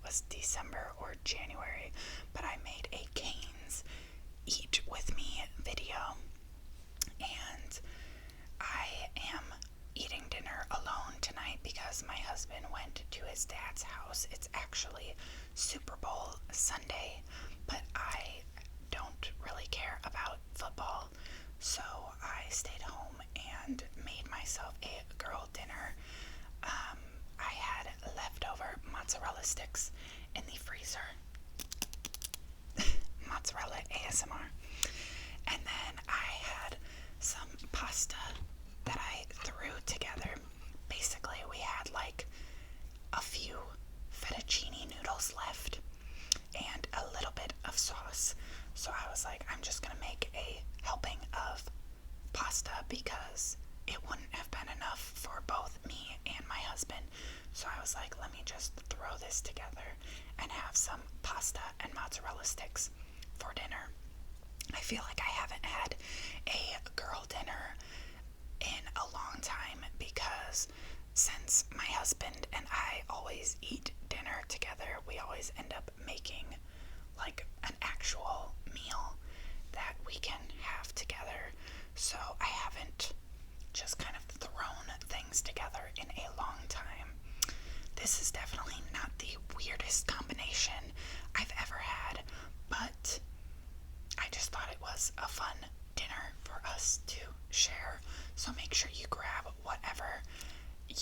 was December or January, but I made a Cane's Eat With Me video, and I am eating dinner alone tonight because my husband went to his dad's house. It's actually Super Bowl Sunday, but I don't really care about football, so I stayed home and made myself a girl dinner. I had leftover mozzarella sticks in the freezer. Mozzarella ASMR. And then I had some pasta that I threw together. Basically, we had like a few fettuccine noodles left and a little bit of sauce. So I was like, I'm just gonna make a helping of pasta because it wouldn't have been enough for both me and my husband. So I was like, let me just throw this together and have some pasta and mozzarella sticks for dinner. I feel like I haven't had a girl dinner in a long time because since my husband and I always eat dinner together, we always end up making like an actual meal that we can have together. So I haven't just kind of thrown things together in a long time. This is definitely not the weirdest combination I've ever had, but I just thought it was a fun dinner for us to share. So make sure you grab whatever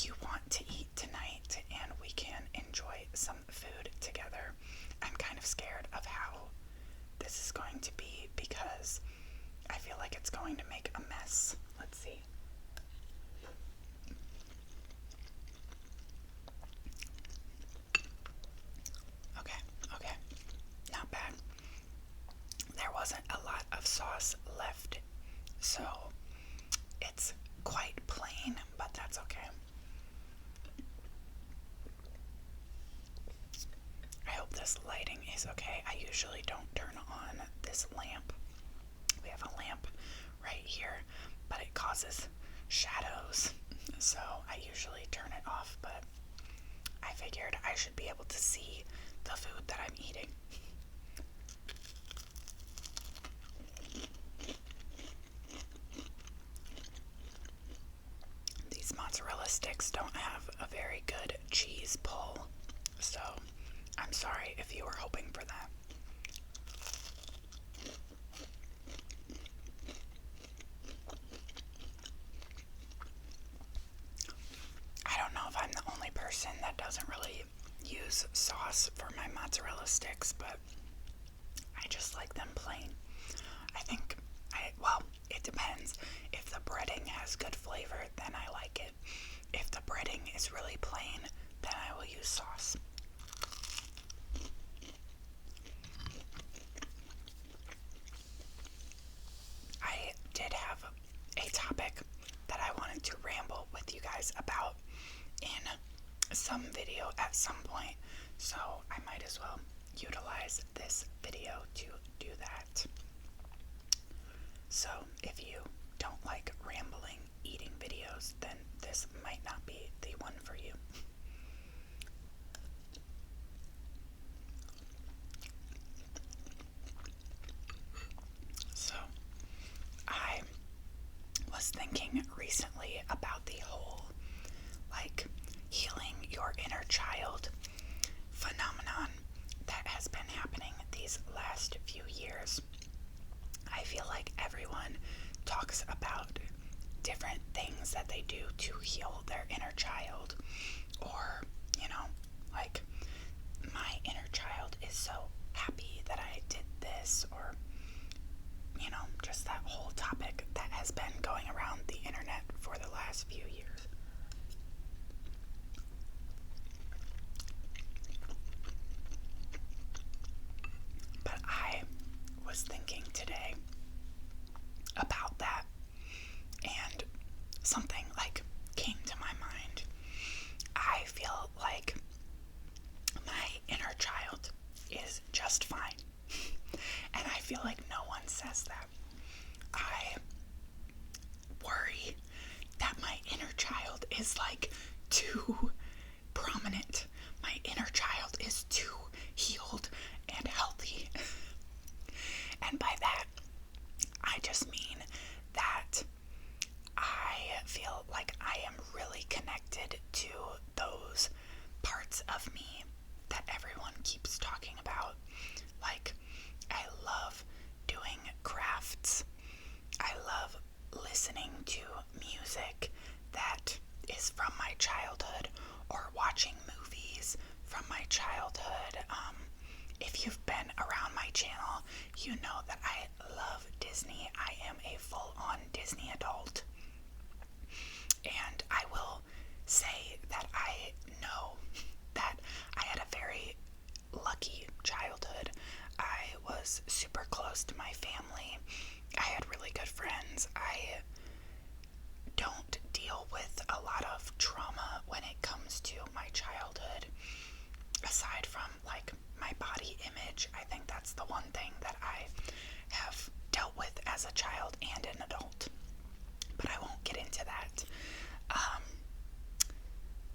you want to eat tonight and we can enjoy some food together. I'm kind of scared of how this is going to be because I feel like it's going to make a mess. Let's see. Okay. Not bad. There wasn't a lot of sauce left, so it's quite plain, but that's okay. I hope this lighting is okay. I usually don't turn on this lamp. We have a lamp right here, but it causes shadows, so I usually turn it off, but I figured I should be able to see the food that I'm eating. These mozzarella sticks don't have a very good cheese pull, so I'm sorry if you were hoping for that. I don't know if I'm the only person that doesn't really use sauce for my mozzarella sticks, but I just like them plain. I think, it depends. If the breading has good flavor, then I like it. If the breading is really plain, then I will use sauce. I did have a topic that I wanted to ramble with you guys about in some video at some point, so I might as well utilize this video to do that. So if you don't like rambling eating videos, then this might not be the one for you. So I was thinking recently about the whole healing your inner child phenomenon that has been happening these last few years. I feel like everyone talks about different things that they do to heal their inner child, or my inner child is so happy that I did this, or just that whole topic that has been going around the internet for the last few years. But I was thinking today about that, and something came to my mind. I feel like my inner child is just fine, and I feel like no one says that. I worry that my inner child is too prominent. my inner child is too healed and healthy. And by that, I just mean that I feel like I am really connected to those parts of me that everyone keeps talking about. Like, I love doing crafts. I love listening to music that is from my childhood, or watching movies from my childhood. If you've been around my channel, you know that I love Disney. I am a full-on Disney adult. And I will say that I know that I had a very lucky childhood. I was super close to my family. I had really good friends. I don't deal with a lot of trauma when it comes to my childhood. Aside from, like, my body image, I think that's the one thing that I have dealt with as a child and an adult. But I won't get into that.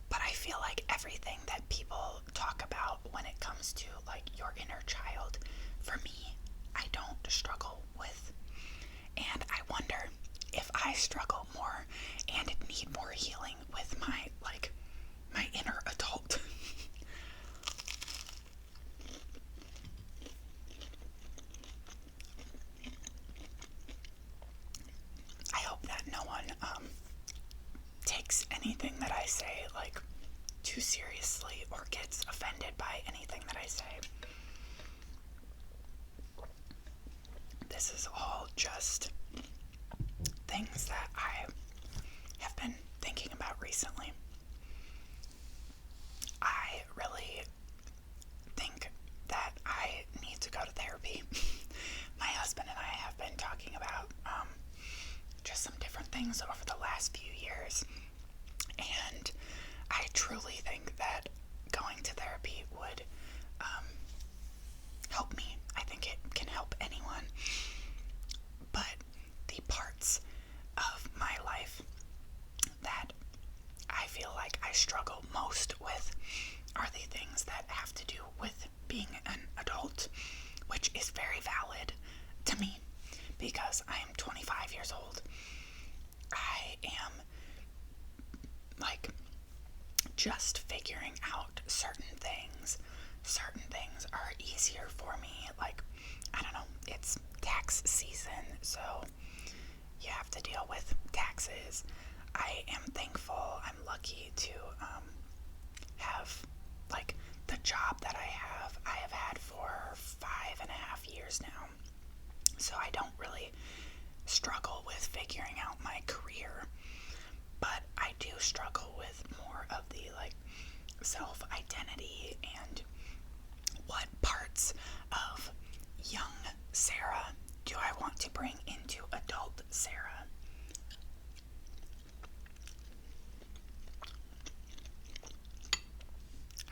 But I feel like everything that people talk about when it comes to, like, your inner child, for me, I don't struggle with. And I wonder if I struggle more and need more healing with my inner adult. I hope that no one takes anything that I say, like, too seriously, or gets offended by anything that I say. This is all just things that I have been thinking about recently. I really think that I need to go to therapy. My husband and I have been talking about just some different things over the last few years, and I truly think that going to therapy would help me. I think it can help anyone. But the parts of my life that I feel like I struggle most with are the things that have to do with being an adult, which is very valid to me because I am 25 years old. I am, like, just figuring out certain things. Certain things are easier for me. Like, I don't know, it's tax season, so you have to deal with taxes. I am thankful, I'm lucky to have, like, the job that I have had for 5.5 years now. So I don't really struggle with figuring out my career, but I do struggle with more of the, like, self-identity and what parts of young Sarah do I want to bring into adult Sarah.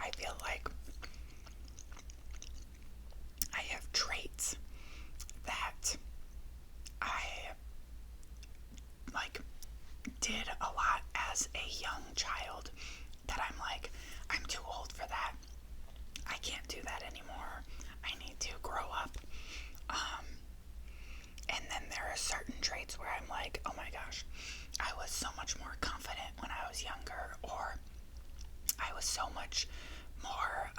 I feel like I have traits that I, like, did a lot as a young child that I'm like, I'm too old for that. I can't do that anymore. I need to grow up. And then there are certain traits where I'm like, oh my gosh, I was so much more confident when I was younger, or I was so much more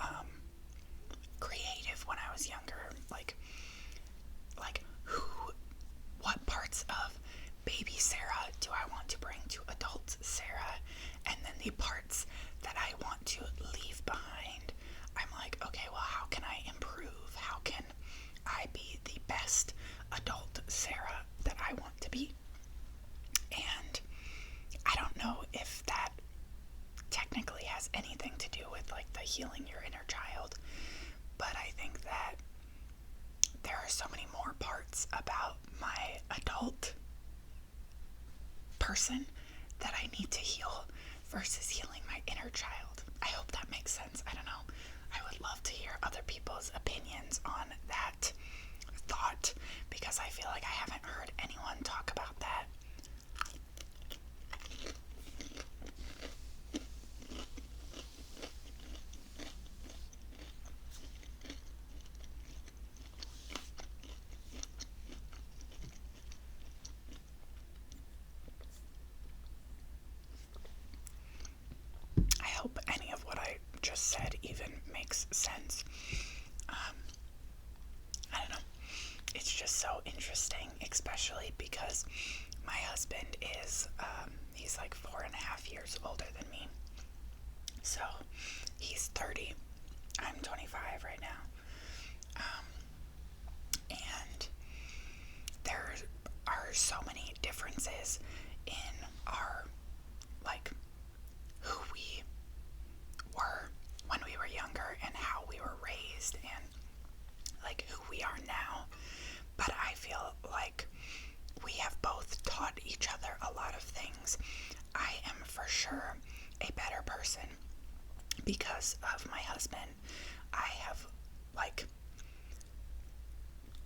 creative when I was younger. Like what parts of baby Sarah do I want to bring to adult Sarah? And then the parts that I want to leave behind, I'm like, okay, well, how can I improve? How can I be the best adult Sarah that I want to be? And I don't know if that technically has anything to do with, like, the healing your inner child, but I think that there are so many more parts about my adult person that I need to heal versus healing my inner child. I hope that makes sense. I don't know. I would love to hear other people's opinions on that thought, because I feel like I haven't heard anyone talk about that. hope any of what I just said even makes sense. I don't know. It's just so interesting, especially because my husband is, he's like 4.5 years older than me. So he's 30. I'm 25 right now. And there are so many differences in our, like, who we were when we were younger and how we were raised and, like, who we are now. But I feel like we have both taught each other a lot of things. I am for sure a better person because of my husband. I have, like,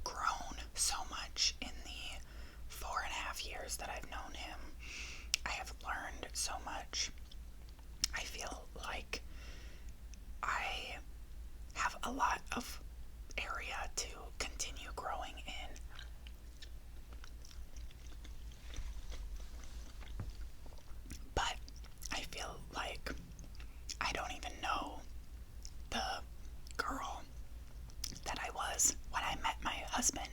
grown so much in the 4.5 years that I've known him. I have learned so much. I feel like I have a lot of area to continue growing in. But I feel like I don't even know the girl that I was when I met my husband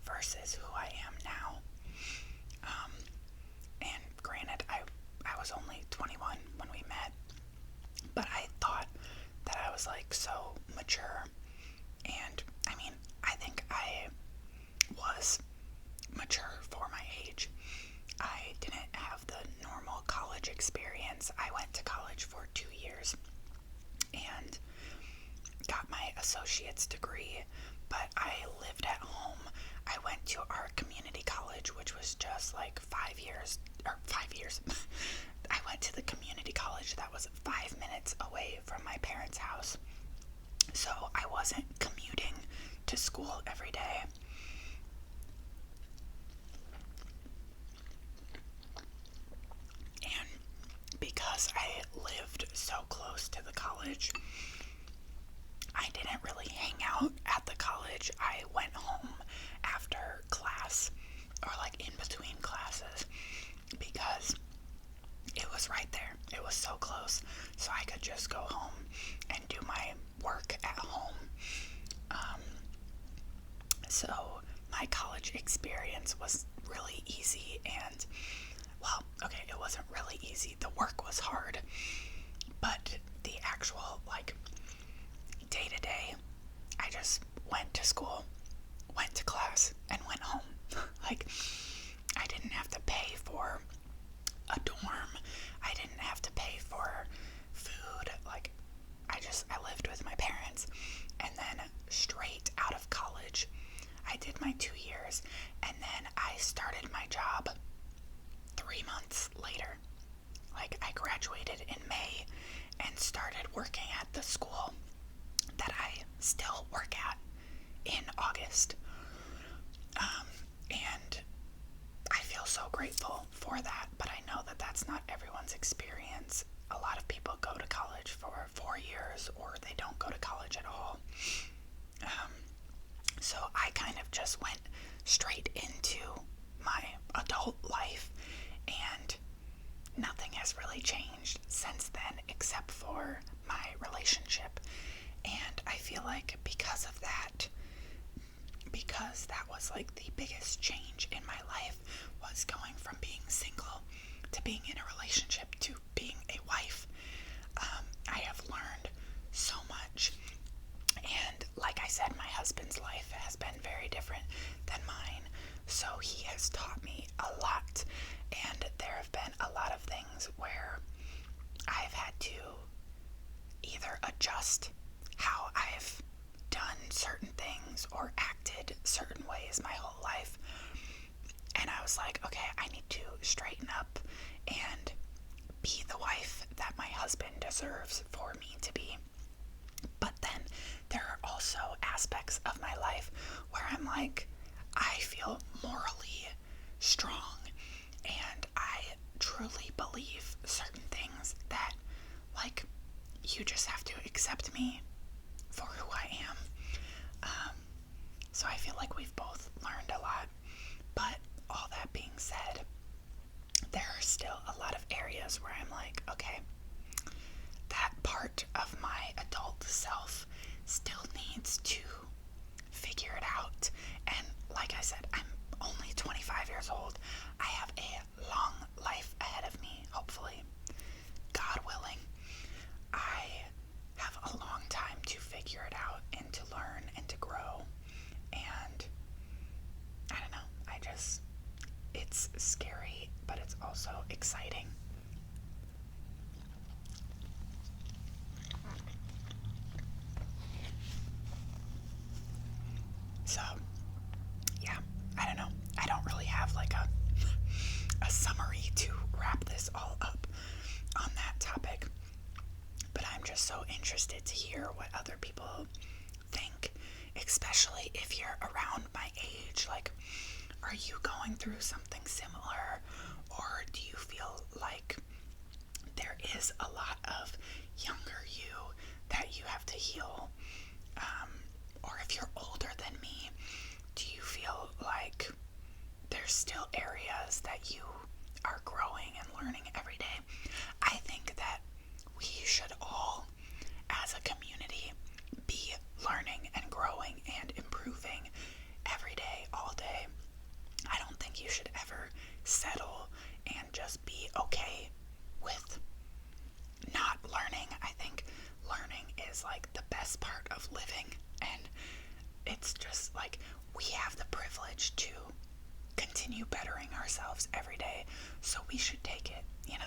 versus who I am now. And granted, I was only 21 when we met, but I thought that I was like so mature. And I mean, I think I was mature for my age. I didn't have the normal college experience. I went to college for 2 years and got my associate's degree, but I lived at home. I went to our community college, which was just like 5 years. I went to the community college that was 5 minutes away from my parents' house. So I wasn't commuting to school every day. And because I lived so close to the college, I didn't really hang out at the college. I went home after class or like in between classes because it was right there. It was so close. So I could just go home and do my work at home. So my college experience was really easy and, well, okay, it wasn't really easy. The work was hard, but the actual, like, day-to-day, I just went to school, went to class, and went home. Like, I didn't have to pay for a dorm. I didn't have to pay for food. Like, I lived with my parents. And then straight out of college, I did my 2 years, and then I started my job 3 months later. Like, I graduated in May and started working at the school that I still work at in August. And I feel so grateful for that, but I know that that's not everyone's experience. A lot of people go to college for 4 years, or they don't go to college at all. So I kind of just went straight into my adult life, and nothing has really changed since then except for my relationship. And I feel like because of that, because that was like the biggest change in my life, was going from being single to being in a relationship to being a wife. I have learned so much. And like I said, my husband's life has been very different than mine. So he has taught me a lot. And there have been a lot of things where I've had to either adjust how I've done certain things or acted certain ways my whole life. And I was like, okay, I need to straighten up and be the wife that my husband deserves for me to be. But then there are also aspects of my life where I'm like, I feel morally strong and I truly believe certain things that, like, you just have to accept me for who I am. So I feel like we've both learned a lot. But all that being said, there are still a lot of areas where I'm like, okay, that 25 years old. I have a long life ahead of me, hopefully. God willing. I have a long time to figure it out and to learn and to grow. And I don't know. It's scary, but it's also exciting. So, yeah, I don't know. I don't really have like a summary to wrap this all up on that topic, but I'm just so interested to hear what other people think, especially if you're around my age. Like, are you going through something similar, or do you feel like there is a lot of younger you that you have to heal? Or if you're older than me, do you feel like there's still areas that you are growing and learning every day? I think that we should all, as a community, be learning and growing and improving every day, all day. I don't think you should ever settle and just be okay with not learning. I think learning is like the best part of living, and it's just like we have the privilege to continue bettering ourselves every day, so we should take it, you know?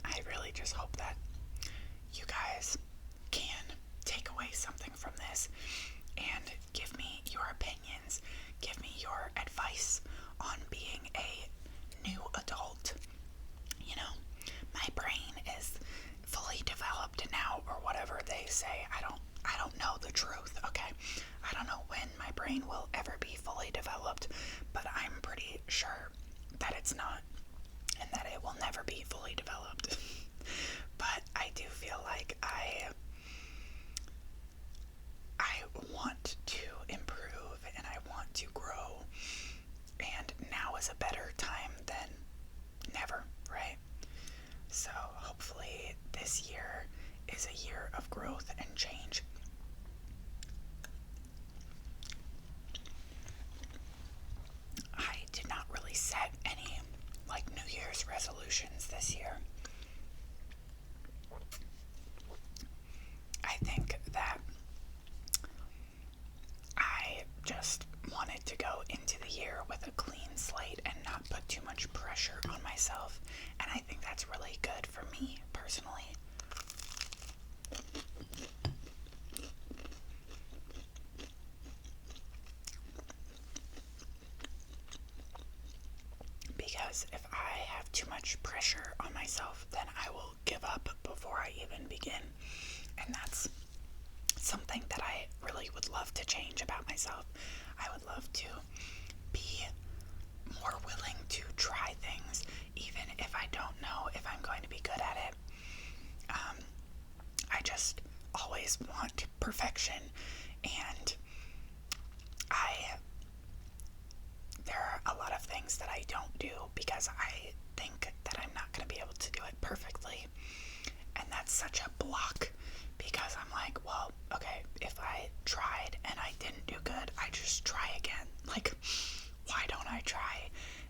I really just hope that you guys can take away something from this and give me your opinions, give me your advice on being a new adult. You know, my brain is fully developed now, or whatever they say. I don't know the truth, okay? I don't know when my brain will ever be fully developed, but I'm pretty sure that it's not, and that it will never be fully developed. But I do feel like I want to improve and I want to grow, and now is a better time than never, right? So hopefully this year is a year of growth and change. I did not really set any like New Year's resolutions this year. I think that I just wanted to go into the year with a clean slate and not put too much pressure on myself, and I think that's really good for me personally. Because if I have too much pressure on myself, then I will give up before I even begin, and that's something that I really would love to change about myself. I would love to be more willing to try things, even if I don't know if I'm going to be good at it. I just always want perfection, and there are a lot of things that I don't do because I think that I'm not going to be able to do it perfectly, and that's such a block, because I'm like, well, okay, if I tried and I didn't do good, I just try again. Like, why don't I try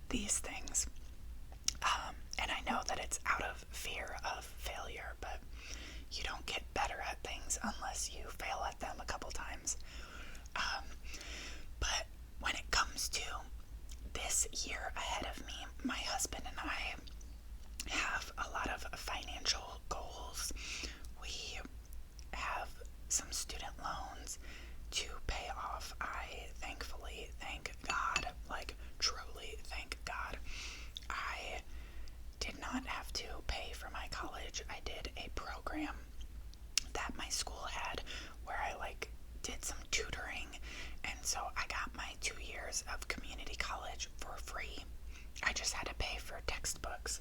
these things? And I know that it's out of fear of failure, but you don't get better at things unless you fail at them a couple times. But when it comes to this year ahead of me, my husband and I have a lot of financial goals. We have some student loans to pay off. I thankfully thank God, like truly thank God, I did not have to pay for my college. I did a program that my school had where I did some tutoring, and so I got my 2 years of community college for free. I just had to pay for textbooks.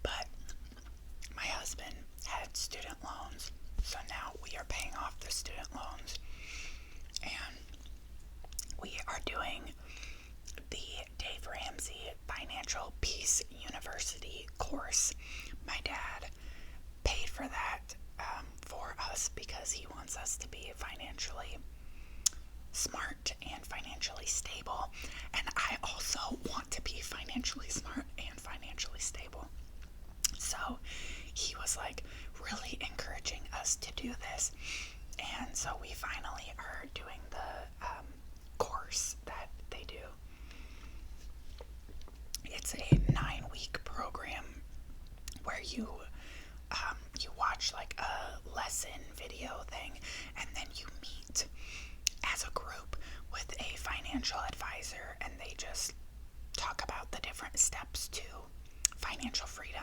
But my husband had student loans, so now we are paying off the student loans, and we are doing the Dave Ramsey because he wants us to be financially smart and financially stable. And I also want to be financially smart and financially stable. So he was like really encouraging us to do this. And so we finally are doing the course that they do. It's a 9-week program where you watch like a lesson video thing, and then you meet as a group with a financial advisor, and they just talk about the different steps to financial freedom.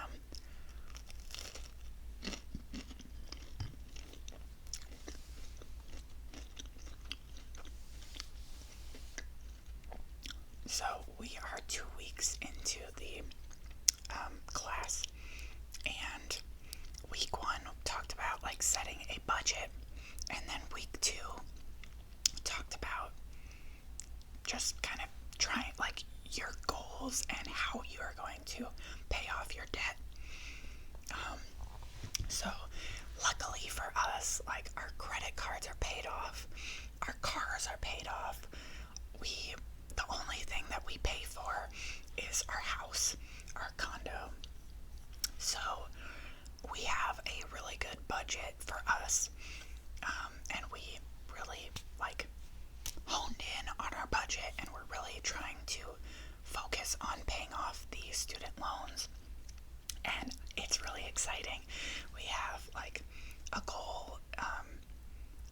So we are 2 weeks into the class, and week 1 talked about like setting a budget, and then week 2 talked about just kind of trying like your goals and how you are going to pay off your debt. So luckily for us, like our credit cards are paid off, our cars are paid off. The only thing that we pay for is our house, our condo. So we have a really good budget for us, and we really like honed in on our budget, and we're really trying to focus on paying off the student loans. And it's really exciting. We have like a goal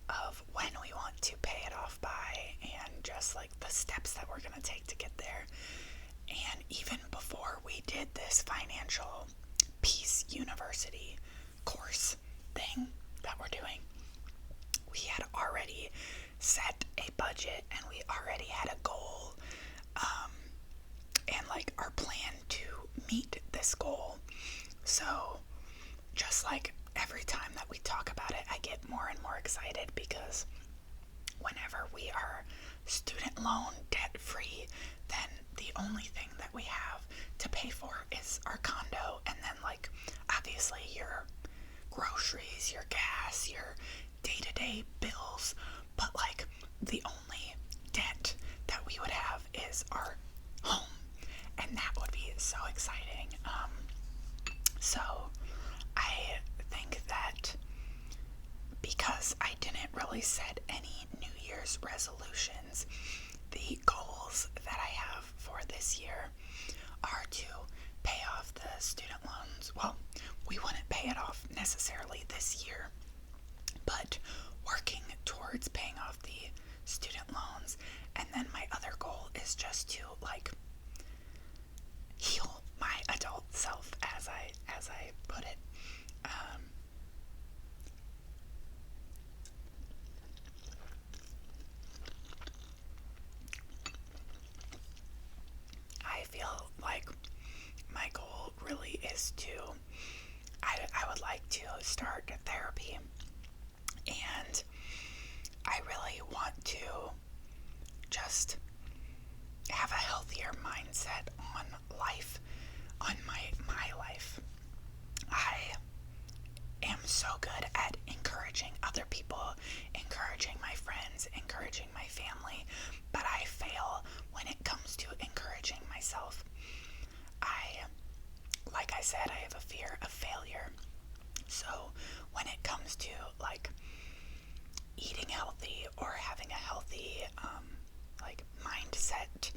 of when we want to pay it off by, and just like the steps that we're going to take to get there. And even before we did this financial peace university course thing that we're doing, we had already set a budget, and we already had a goal, and like our plan to meet this goal. So just like every time that we talk about it, I get more and more excited, because whenever we are student loan debt free, then the only thing that we have to pay for is our condo, and then like obviously your groceries, your gas, your day-to-day bills. But like the only debt that we would have is our home, and that would be so exciting. So I think that because I didn't really set any New Year's resolutions, the goals that I have for this year are to pay off the student loans. Well, we wouldn't pay it off necessarily this year, but working towards paying off the student loans. And then my other goal is just to like heal my adult self, as I put it. I feel like my goal really is to, I would like to start therapy, and I really want to just have a healthier mindset on life, on my life. I am so good at encouraging other people, encouraging my friends, encouraging my family, but I fail when it comes to encouraging myself. Like I said, I have a fear of failure. So when it comes to like eating healthy or having a healthy like mindset,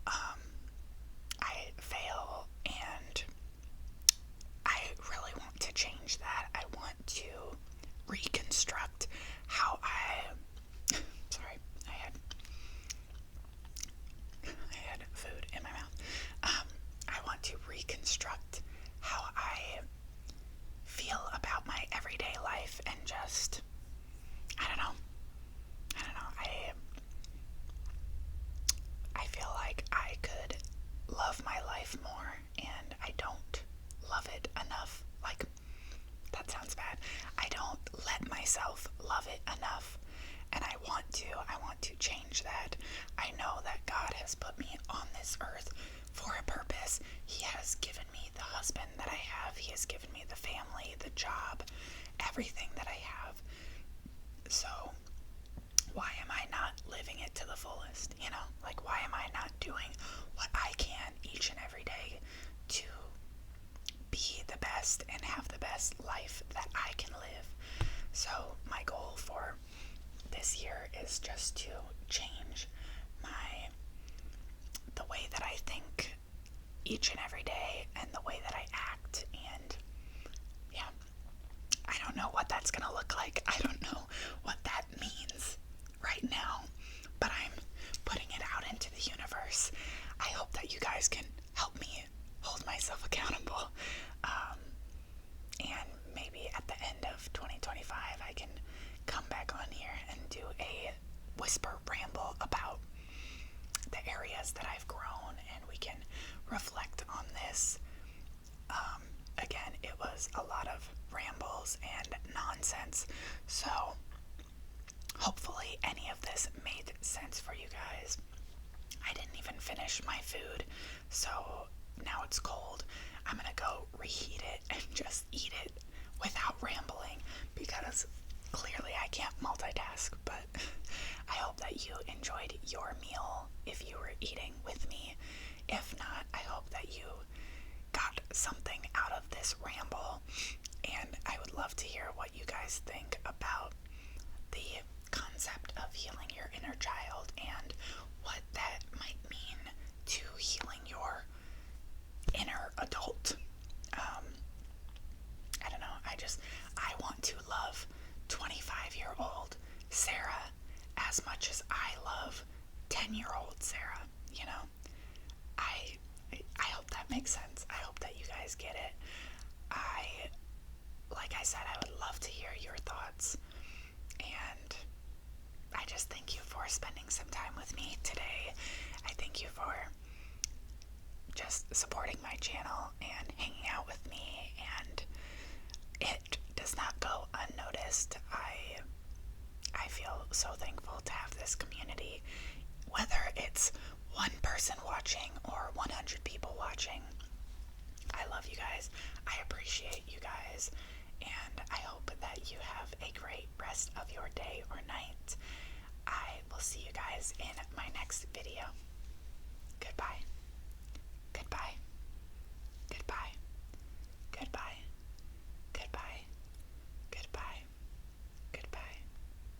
I fail, and I really want to change that. I want to reconstruct how sorry, I had food in my mouth. I want to reconstruct how I feel about my everyday life, and just I don't know. I feel like I could love my life more, and I don't love it enough. Like, that sounds bad. I don't let myself love it enough, and I want to change that. I know that God has put me on this earth for a purpose. this. He has given me the husband that I have. He has given me the family, the job, everything that I have. So why am I not living it to the fullest? You know, like, why am I not doing what I can each and every day to be the best and have the best life that I can live? So my goal for this year is just to change the way that I think each and every day and the way that I act. And yeah, I don't know what that's gonna look like. I don't know what that means right now, but I'm putting it out into the universe. I hope that you guys can help me hold myself accountable. And maybe at the end of 2025, I can come back on here and do a whisper ramble about the areas that I've grown, and we can reflect on this. Again, it was a lot of rambles and nonsense, so hopefully any of this made sense for you guys. I didn't even finish my food, so now it's cold. I'm gonna go reheat it and just eat it without rambling, because clearly I can't multitask. But I hope that you enjoyed your meal if you were eating with me. If not, I hope that you got something out of this ramble, and I would love to hear what you guys think about the concept of healing your inner child and what that might mean to healing your inner adult. I don't know, I want to love 25-year-old Sarah as much as I love 10-year-old Sarah, you know? I hope that makes sense. I hope that you guys get it. Like I said, I would love to hear your thoughts, and I just thank you for spending some time with me today. I thank you for just supporting my channel and hanging out with me, and it does not go unnoticed. I feel so thankful to have this community, whether it's one person watching or 100 people watching. I love you guys. I appreciate you guys, and I hope that you have a great rest of your day or night. I will see you guys in my next video.